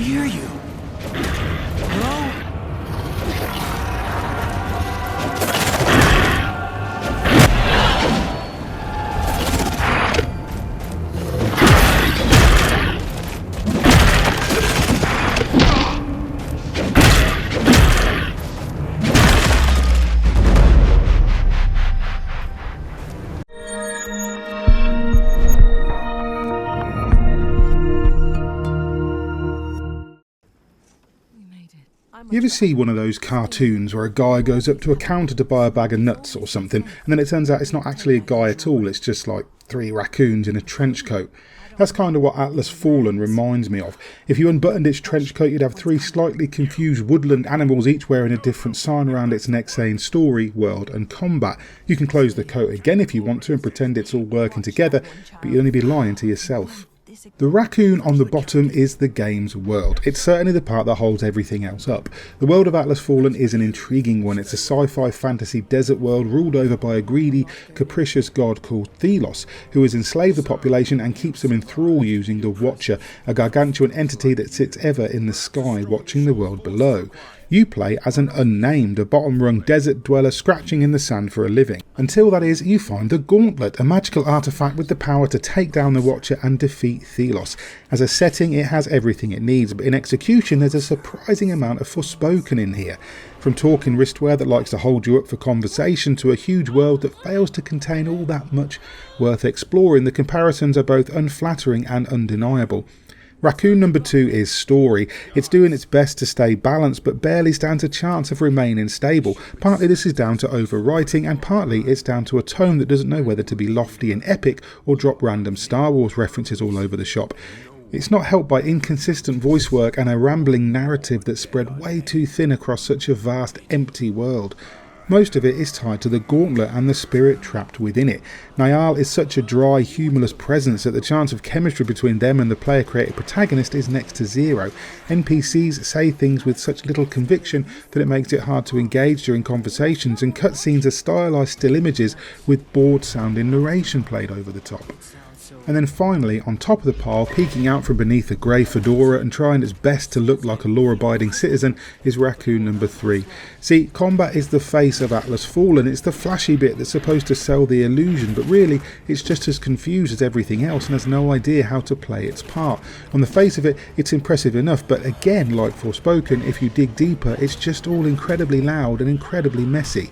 hear you. Hello? You ever see one of those cartoons where a guy goes up to a counter to buy a bag of nuts or something, and then it turns out it's not actually a guy at all, it's just like 3 raccoons in a trench coat? That's kind of what Atlas Fallen reminds me of. If you unbuttoned its trench coat, you'd have 3 slightly confused woodland animals, each wearing a different sign around its neck saying story, world and combat. You can close the coat again if you want to and pretend it's all working together, but you'd only be lying to yourself. The raccoon on the bottom is the game's world. It's certainly the part that holds everything else up. The world of Atlas Fallen is an intriguing one. It's a sci-fi fantasy desert world ruled over by a greedy, capricious god called Thelos, who has enslaved the population and keeps them in thrall using the Watcher, a gargantuan entity that sits ever in the sky watching the world below. You play as an Unnamed, a bottom-rung desert dweller scratching in the sand for a living. Until, that is, you find the Gauntlet, a magical artefact with the power to take down the Watcher and defeat Thelos. As a setting, it has everything it needs, but in execution there's a surprising amount of Forspoken in here. From talking wristwear that likes to hold you up for conversation to a huge world that fails to contain all that much worth exploring, the comparisons are both unflattering and undeniable. Raccoon number 2 is story. It's doing its best to stay balanced but barely stands a chance of remaining stable. Partly this is down to overwriting and partly it's down to a tone that doesn't know whether to be lofty and epic or drop random Star Wars references all over the shop. It's not helped by inconsistent voice work and a rambling narrative that's spread way too thin across such a vast, empty world. Most of it is tied to the Gauntlet and the spirit trapped within it. Niall is such a dry, humourless presence that the chance of chemistry between them and the player-created protagonist is next to zero. NPCs say things with such little conviction that it makes it hard to engage during conversations, and cutscenes are stylised still images with bored-sounding narration played over the top. And then finally, on top of the pile, peeking out from beneath a grey fedora and trying its best to look like a law-abiding citizen, is Raccoon number 3. See, combat is the face of Atlas Fallen. It's the flashy bit that's supposed to sell the illusion, but really it's just as confused as everything else and has no idea how to play its part. On the face of it, it's impressive enough, but again, like Forspoken, if you dig deeper, it's just all incredibly loud and incredibly messy.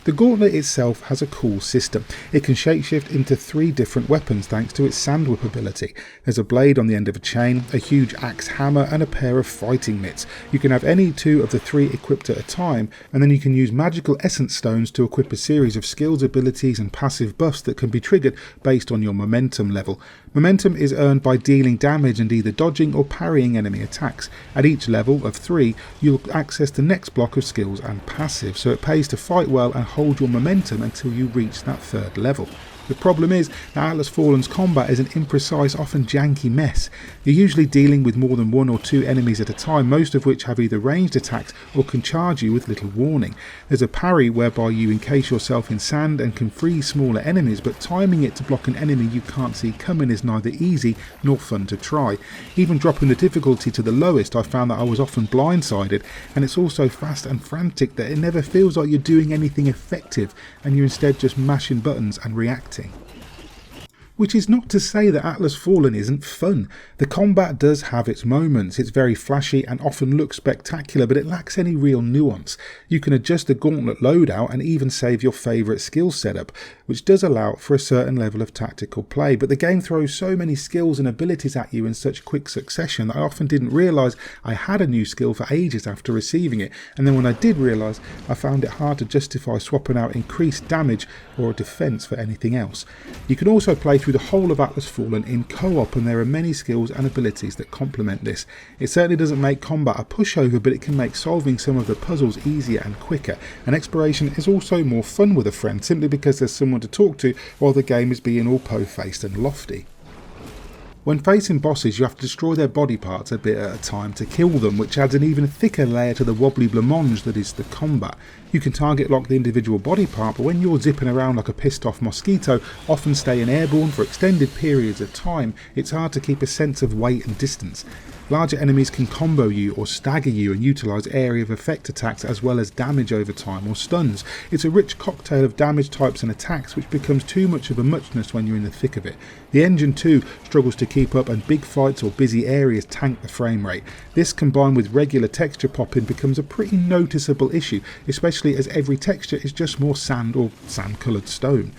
The Gauntlet itself has a cool system. It can shapeshift into 3 different weapons thanks to its sand whip ability. There's a blade on the end of a chain, a huge axe hammer and a pair of fighting mitts. You can have any 2 of the 3 equipped at a time, and then you can use magical essence stones to equip a series of skills, abilities and passive buffs that can be triggered based on your momentum level. Momentum is earned by dealing damage and either dodging or parrying enemy attacks. At each level of 3, you'll access the next block of skills and passive, so it pays to fight well and hold your momentum until you reach that 3rd level. The problem is that Atlas Fallen's combat is an imprecise, often janky mess. You're usually dealing with more than 1 or 2 enemies at a time, most of which have either ranged attacks or can charge you with little warning. There's a parry whereby you encase yourself in sand and can freeze smaller enemies, but timing it to block an enemy you can't see coming is neither easy nor fun to try. Even dropping the difficulty to the lowest, I found that I was often blindsided, and it's also fast and frantic that it never feels like you're doing anything effective and you're instead just mashing buttons and reacting. Which is not to say that Atlas Fallen isn't fun. The combat does have its moments. It's very flashy and often looks spectacular, but it lacks any real nuance. You can adjust the Gauntlet loadout and even save your favourite skill setup, which does allow for a certain level of tactical play, but the game throws so many skills and abilities at you in such quick succession that I often didn't realise I had a new skill for ages after receiving it, and then when I did realise, I found it hard to justify swapping out increased damage or defence for anything else. You can also play through the whole of Atlas Fallen in co-op, and there are many skills and abilities that complement this. It certainly doesn't make combat a pushover, but it can make solving some of the puzzles easier and quicker, and exploration is also more fun with a friend simply because there's someone to talk to while the game is being all po-faced and lofty. When facing bosses, you have to destroy their body parts a bit at a time to kill them, which adds an even thicker layer to the wobbly blancmange that is the combat. You can target lock the individual body part, but when you're zipping around like a pissed off mosquito, often staying airborne for extended periods of time, it's hard to keep a sense of weight and distance. Larger enemies can combo you or stagger you and utilise area of effect attacks as well as damage over time or stuns. It's a rich cocktail of damage types and attacks which becomes too much of a muchness when you're in the thick of it. The engine too struggles to keep up, and big fights or busy areas tank the frame rate. This combined with regular texture popping becomes a pretty noticeable issue, especially as every texture is just more sand or sand coloured stone.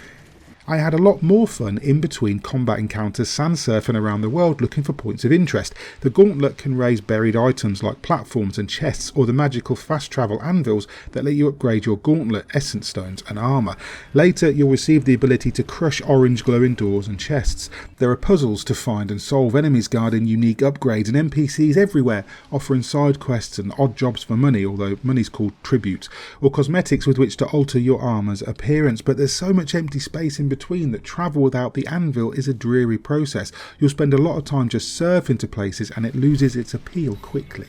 I had a lot more fun in between combat encounters sand surfing around the world looking for points of interest. The Gauntlet can raise buried items like platforms and chests, or the magical fast travel anvils that let you upgrade your Gauntlet, essence stones and armour. Later you'll receive the ability to crush orange glowing doors and chests. There are puzzles to find and solve, enemies guarding unique upgrades, and NPCs everywhere offering side quests and odd jobs for money, although money's called tribute, or cosmetics with which to alter your armour's appearance. But there's so much empty space in between that travel without the anvil is a dreary process. You'll spend a lot of time just surfing to places and it loses its appeal quickly.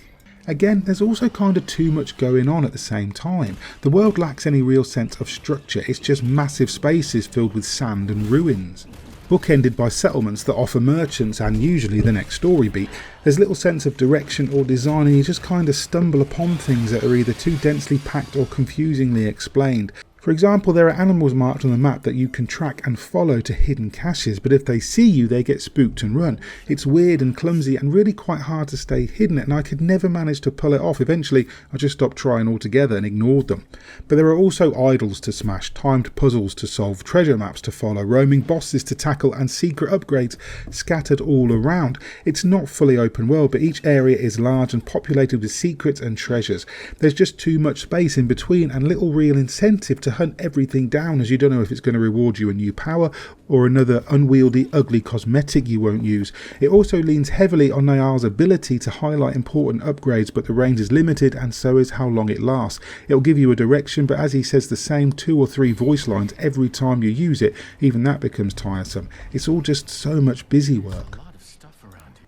Again, there's also kind of too much going on at the same time. The world lacks any real sense of structure, it's just massive spaces filled with sand and ruins, bookended by settlements that offer merchants and usually the next story beat. There's little sense of direction or design, and you just kind of stumble upon things that are either too densely packed or confusingly explained. For example, there are animals marked on the map that you can track and follow to hidden caches, but if they see you they get spooked and run. It's weird and clumsy and really quite hard to stay hidden, and I could never manage to pull it off. Eventually I just stopped trying altogether and ignored them. But there are also idols to smash, timed puzzles to solve, treasure maps to follow, roaming bosses to tackle and secret upgrades scattered all around. It's not fully open world, but each area is large and populated with secrets and treasures. There's just too much space in between and little real incentive to hunt everything down, as you don't know if it's going to reward you a new power or another unwieldy ugly cosmetic you won't use. It also leans heavily on Niall's ability to highlight important upgrades, but the range is limited and so is how long it lasts. It'll give you a direction, but as he says the same 2 or 3 voice lines every time you use it, even that becomes tiresome. It's all just so much busy work.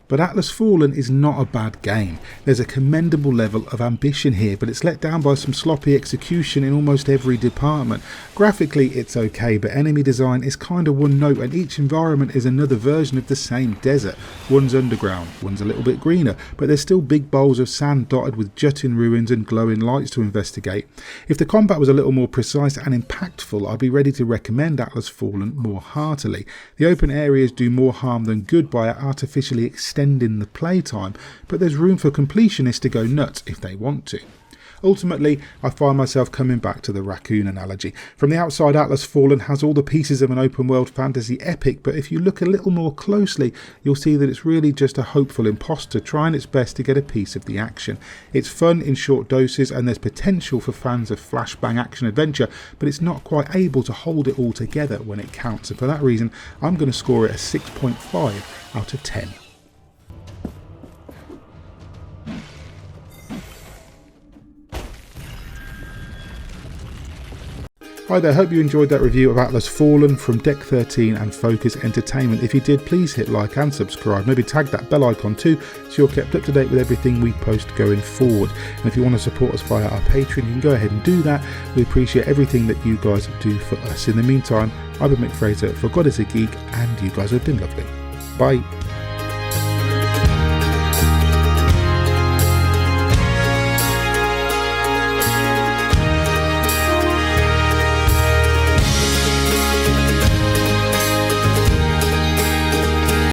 But Atlas Fallen is not a bad game. There's a commendable level of ambition here, but it's let down by some sloppy execution in almost every department. Graphically it's okay, but enemy design is kind of one note, and each environment is another version of the same desert. One's underground, one's a little bit greener, but there's still big bowls of sand dotted with jutting ruins and glowing lights to investigate. If the combat was a little more precise and impactful, I'd be ready to recommend Atlas Fallen more heartily. The open areas do more harm than good by artificially extending the playtime, but there's room for completionists to go nuts if they want to. Ultimately, I find myself coming back to the raccoon analogy. From the outside, Atlas Fallen has all the pieces of an open world fantasy epic, but if you look a little more closely, you'll see that it's really just a hopeful imposter trying its best to get a piece of the action. It's fun in short doses, and there's potential for fans of flashbang action adventure, but it's not quite able to hold it all together when it counts, and for that reason I'm going to score it a 6.5 out of 10. Hi there, hope you enjoyed that review of Atlas Fallen from Deck 13 and Focus Entertainment. If you did, please hit like and subscribe. Maybe tag that bell icon too, so you're kept up to date with everything we post going forward. And if you want to support us via our Patreon, you can go ahead and do that. We appreciate everything that you guys do for us. In the meantime, I've been Mick Fraser for God is a Geek, and you guys have been lovely. Bye.